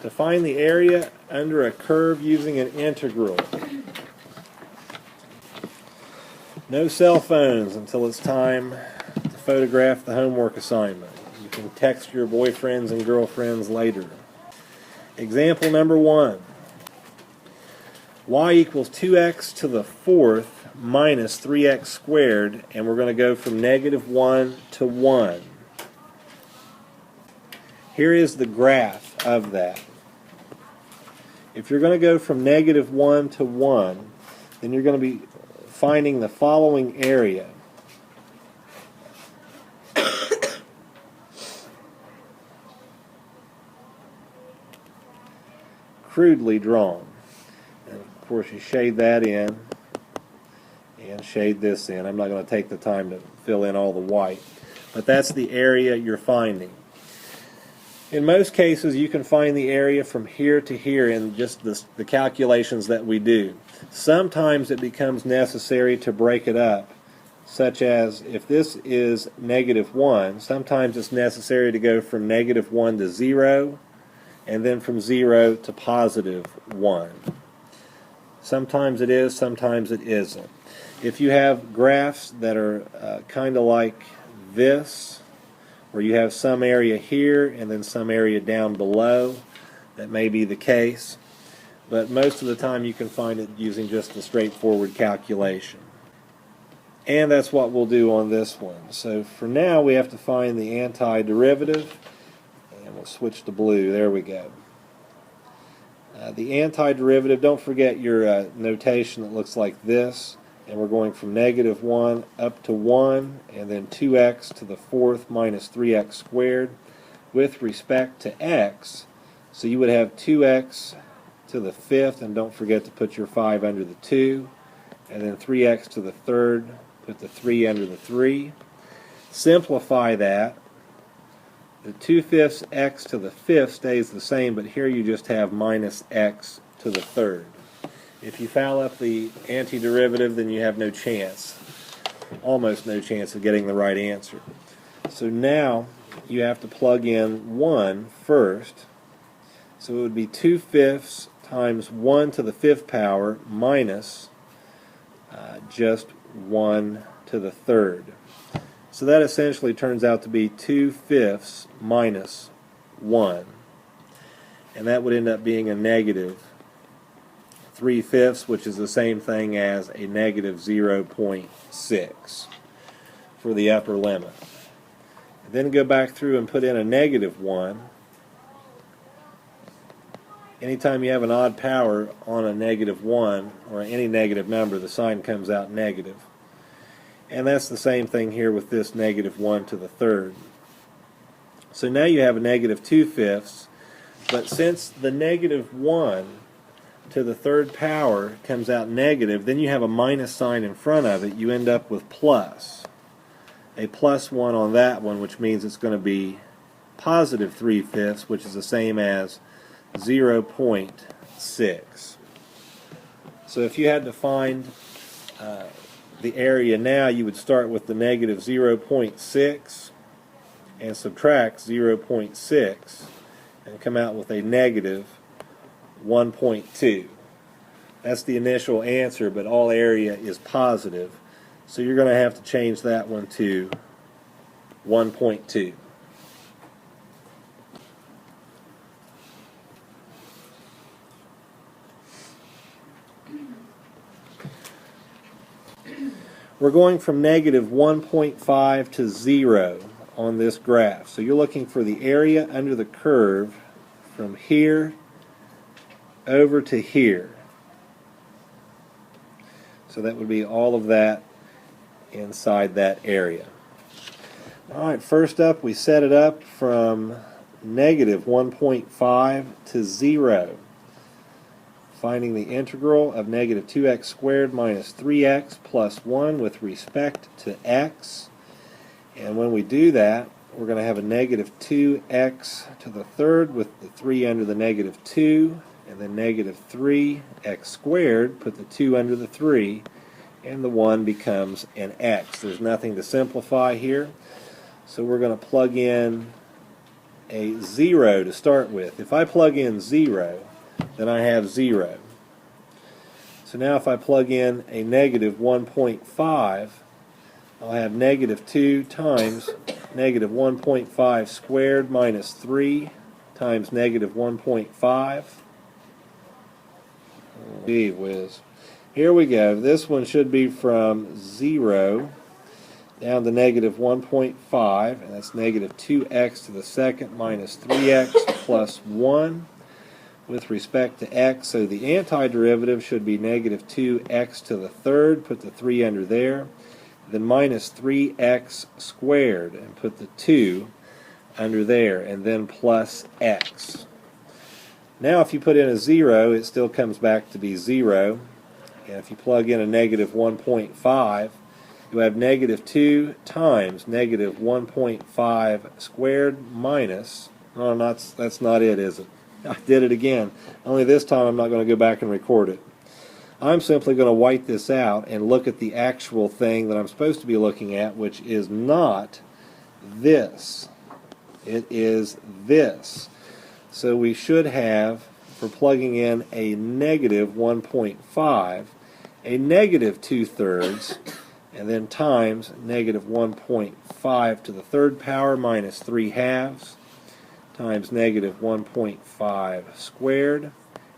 to find the area under a curve using an integral. No cell phones until it's time to photograph the homework assignment. You can text your boyfriends and girlfriends later. Example number 1. Y equals 2x to the fourth minus 3x squared, and we're going to go from negative 1 to 1. Here is the graph of that. If you're going to go from negative 1 to 1, then you're going to be finding the following area. Crudely drawn. And of course you shade that in and shade this in. I'm not going to take the time to fill in all the white. But that's the area you're finding. In most cases, you can find the area from here to here in just the calculations that we do. Sometimes it becomes necessary to break it up, such as if this is negative 1, sometimes it's necessary to go from negative 1 to 0, and then from 0 to positive 1. Sometimes it is, sometimes it isn't. If you have graphs that are kind of like this, where you have some area here and then some area down below, that may be the case. But most of the time you can find it using just a straightforward calculation. And that's what we'll do on this one. So for now we have to find the antiderivative, and we'll switch to blue. There we go. The antiderivative, don't forget your notation that looks like this. And we're going from negative 1 up to 1, and then 2x to the fourth minus 3x squared with respect to x. So you would have 2x to the fifth, and don't forget to put your 5 under the 2, and then 3x to the third, put the 3 under the 3. Simplify that. The 2/5 x to the fifth stays the same, but here you just have minus x to the third. If you foul up the antiderivative, then you have no chance, almost no chance of getting the right answer. So now you have to plug in 1 first. So it would be 2/5 times 1 to the fifth power minus just 1 to the third. So that essentially turns out to be 2/5 minus 1. And that would end up being a negative 3/5, which is the same thing as a negative 0.6 for the upper limit. Then go back through and put in a negative 1. Anytime you have an odd power on a negative 1 or any negative number, the sign comes out negative. And that's the same thing here with this negative 1 to the third. So now you have a negative 2/5, but since the negative 1 to the third power comes out negative, then you have a minus sign in front of it. You end up with plus. A plus 1 on that one, which means it's going to be positive 3/5, which is the same as 0.6. So if you had to find the area now, you would start with the negative 0.6 and subtract 0.6 and come out with a negative 1.2. That's the initial answer, but all area is positive. So you're going to have to change that one to 1.2. We're going from negative 1.5 to 0 on this graph. So you're looking for the area under the curve from here over to here. So that would be all of that inside that area. Alright, first up we set it up from negative 1.5 to 0. Finding the integral of negative 2x squared minus 3x plus 1 with respect to x. And when we do that, we're going to have a negative 2x to the third with the 3 under the negative 2, and then negative 3x squared, put the 2 under the 3, and the 1 becomes an x. There's nothing to simplify here, so we're going to plug in a 0 to start with. If I plug in 0, then I have 0. So now if I plug in a negative 1.5, I'll have negative 2 times negative 1.5 squared minus 3 times negative 1.5. Gee whiz. Here we go. This one should be from 0 down to negative 1.5, and that's negative 2x to the second minus 3x plus 1 with respect to x. So the antiderivative should be negative 2x to the third. Put the 3 under there. Then minus 3x squared, and put the 2 under there, and then plus x. Now if you put in a 0, it still comes back to be 0. And if you plug in a negative 1.5, you have negative 2 times negative 1.5 squared minus, oh, that's not it, is it? I did it again. Only this time I'm not going to go back and record it. I'm simply going to white this out and look at the actual thing that I'm supposed to be looking at, which is not this. It is this. So we should have, for plugging in a negative 1.5, a negative 2/3, and then times negative 1.5 to the third power minus 3/2 times negative 1.5 squared,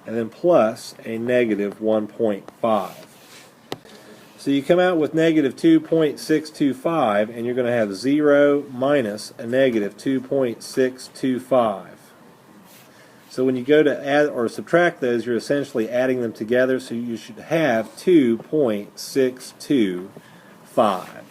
and then plus a negative 1.5. So you come out with negative 2.625, and you're going to have 0 minus a negative 2.625. So when you go to add or subtract those, you're essentially adding them together, so you should have 2.625.